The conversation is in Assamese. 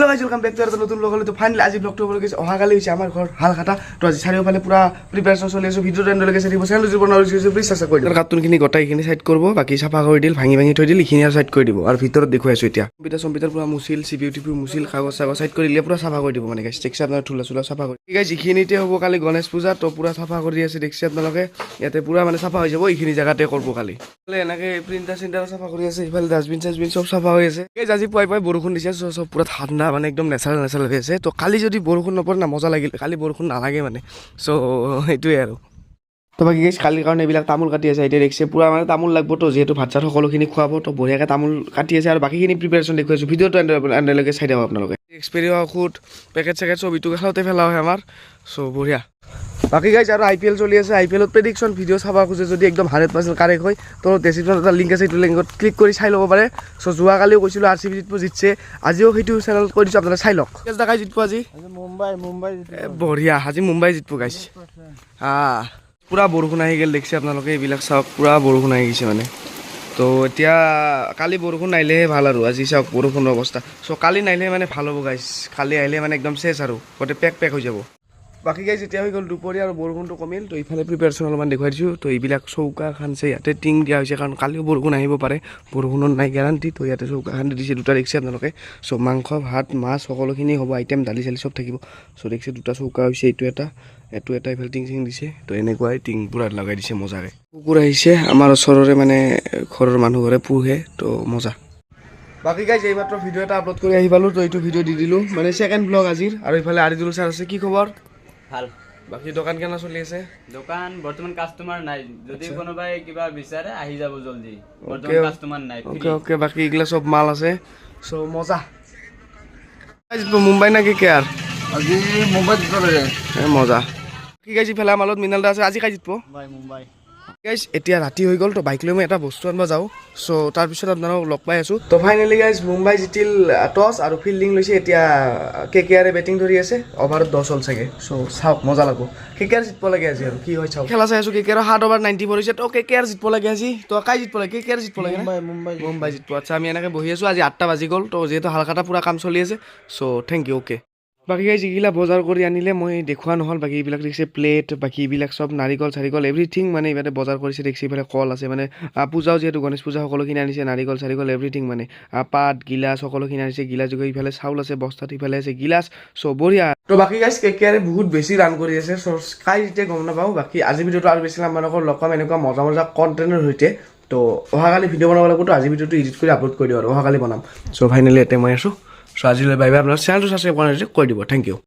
hello' guys welcome back to এটা নতুন ব্লগ হলে তো ফাইনালি আজি ব্লগটো হ'ব গৈছে অহাকালি হৈছে আমাৰ ঘৰ হালখাতা তো আজি চাৰিওফালে পুৰা প্ৰিপেৰেশ্যন চলি আছে ভিডিঅ'টো এণ্ডলৈকে চাই দিব চেনেলটো যদি বনাব বিচাৰিছে প্লিজ ছাবস্ক্ৰাইব কৰি দিব কাৰ্টুনখিনি গোটাইখিনি চাইড কৰিব বাকী চাফা কৰি দিল ভাঙি ভাঙি থৈ দিল এইখিনি আৰু চাইড কৰি দিব আৰু ভিতৰত দেখুৱাই আছোঁ এতিয়া কম্পিউটাৰ পুৰা মুচিল CPU মুচিল কাগজ চাগজ চাইড কৰি দিলে পুৰা চাফা কৰি দিব মানে গাইজ দেখছে আপোনাৰ থোলা চোলা চাফা কৰি গাইজ যিখিনিতে হ'ব কালি গণেশ পূজা তো পুৰা চাফা কৰি আছে দেখছে আপোনালোকে ইয়াতে পুৰা মানে চাফা হৈ যাব এইখিনি জেগাতে কৰিব কালি এনেকৈ প্ৰিণ্টাৰ চিণ্টাৰ চাফা কৰি আছে ইফালে ডাষ্টবিন চাষ্টবিন চব চাফা হৈ আছে গাইজ আজি পুৱাই বৰষুণ দিছে চব পুৰা ঠাণ্ডা মানে একদম নেচাৰেল হৈ আছে তো কালি যদি বৰষুণ নপৰে না মজা লাগিল কালি বৰষুণ নালাগে মানে চ' সেইটোৱে আৰু তো বাকী গাইজ কালিৰ কাৰণে এইবিলাক তামোল কাটি আছে এতিয়া দেখিছে পুৰা মানে তামোল লাগব তো যিহেতু ভাত চাত সকলোখিনি খুৱাব তো বঢ়িয়াকৈ তামোল কাটি আছে আৰু বাকীখিনি প্ৰিপেৰেশ্যন দেখুৱাইছোঁ ভিডিঅ'টো এণ্ডলৈকে চাই দিব আপোনালোকে এক্সপেৰিয়া ঔষধ পেকেট চেকেট চব ইটো খাওঁতে পেলা হয় আমাৰ চ' বঢ়িয়া বাকী গাইজ আৰু IPL চলি আছে IPLত প্ৰেডিকশ্যন ভিডিঅ' চাব খোজে যদি একদম 100% কাৰেক্ট হয় তো ডেছক্ৰিপশ্যনত এটা লিংক আছে এইটো লিংকত ক্লিক কৰি চাই ল'ব পাৰে চ' যোৱাকালিও কৈছিলোঁ RCB জিতছে আজিও সেইটো চেনেলত কৈ দিছোঁ আপোনালোকে চাই লওক গাইজ জিতব আজি মুম্বাই বঢ়িয়া আজি মুম্বাই জিতব গাইজ পুৰা বৰষুণ আহি গ'ল দেখিছে আপোনালোকে এইবিলাক চাওক পুৰা বৰষুণ আহি গৈছে মানে তো এতিয়া কালি বৰষুণ নাহিলেহে ভাল আৰু আজি চাওক বৰষুণৰ অৱস্থা চ' কালি নাহিলে মানে ভাল হ'ব গাইজ কালি আহিলে মানে একদম চেচ আৰু গোটেই পেক হৈ যাব বাকী গাইজ এতিয়া হৈ গ'ল দুপৰীয়া আৰু বৰষুণটো কমিল তো ইফালে প্ৰিপেৰেশ্যন অলপমান দেখুৱাই দিছোঁ তো এইবিলাক চৌকা খানছে ইয়াতে টিং দিয়া হৈছে কাৰণ কালিও বৰষুণ আহিব পাৰে বৰষুণত নাই গেৰাণ্টি তো ইয়াতে চৌকা খান দিছে দুটা দেখিছে আপোনালোকে চ' মাংস ভাত মাছ সকলোখিনি হ'ব আইটেম দালি চালি চব থাকিব চ' দেখিছে দুটা চৌকা হৈছে এইটো এটা এইফালে টিং চিং দিছে তো এনেকুৱাই টিং পুৰা লগাই দিছে মজাকৈ কুকুৰ আহিছে আমাৰ ওচৰৰে মানে ঘৰৰ মানুহ ঘৰে পোহে তো মজা বাকী গাইজ এইমাত্ৰ ভিডিঅ' এটা আপলোড কৰি আহি পালোঁ তো এইটো ভিডিঅ' দি দিলোঁ মানে ছেকেণ্ড ব্লগ আজিৰ আৰু ইফালে আৰিদুল ছাৰ আছে কি খবৰ ভাল বাকী দোকান কেনে চলি আছে দোকান বৰ্তমান কাষ্টমাৰ নাই যদি কোনোবাই কিবা বিচাৰে আহি যাব জলদি বৰ্তমান কাষ্টমাৰ নাই ওকে বাকী এইগিলা চব মাল আছে চ' মজা মুম্বাই না কি কেয়াৰ আজি মুম্বাই জিতলে মজা কি গাইজ ইফালে আমাৰ লগত মৃণাল দা আছে আজি কাই জিতব মুম্বাই গাইজ এতিয়া ৰাতি হৈ গ'ল তো বাইক লৈ মই এটা বস্তু আনিব যাওঁ চ' তাৰপিছত আপোনালোকক লগ পাই আছোঁ তো ফাইনেলি গাইজ মুম্বাই জিতিল টছ আৰু ফিল্ডিং লৈছে এতিয়া KKR বেটিং ধৰি আছে অভাৰত 10 হ'ল চাগে চ' চাওক মজা লাগব KKR জিতব লাগে আজি আৰু কি হয় চাওক খেলা চাই আছোঁ KKR 7 অভাৰ 90 পৰিছে তো KKR জিতব লাগে আজি তো কাই জিতব লাগে KKR জিতব লাগে মুম্বাই জিতব আচ্ছা আমি এনেকৈ বহি আছোঁ আজি 8টা বাজি গ'ল তো যিহেতু হালখাতা পুৰা কাম চলি আছে চ' থেংক ইউ অ'কে বাকী গাইজ যিগিলা বজাৰ কৰি আনিলে মই দেখুওৱা নহ'ল বাকী এইবিলাক দেখিছে প্লেট বাকী এইবিলাক চব নাৰিকল চাৰিকল এভৰিথিং মানে ইফালে বজাৰ কৰিছে দেখিছে ইফালে কল আছে মানে পূজাও যিহেতু গণেশ পূজা সকলোখিনি আনিছে নাৰিকল চাৰিকল এভৰিথিং মানে পাত গিলাচ সকলোখিনি আনিছে গিলাচ যোগে ইফালে চাউল আছে বস্তাত ইফালে আছে গিলাচ চ' বঢ়িয়া তো বাকী গাইজ KKR বহুত বেছি ৰান কৰি আছে চ' কাই যেতিয়া গম নাপাওঁ বাকী আজি ভিডিঅ'টো আৰু বেছি আপোনালোকৰ লগ পাম এনেকুৱা মজা কণ্টেণ্টৰ সৈতে তো অহাকালি ভিডিঅ' বনাব লাগিব তো আজি ভিডিঅ'টো এডিট কৰি আপলোড কৰি দিওঁ আৰু অহাকালি বনাম চ' ফাইনেলি এতিয়া মই আছোঁ চ' আজিলৈ বাই বাই আপোনাৰ চেনেলটো ছাবস্ক্ৰাইব কৰা কৰি দিব থেংক ইউ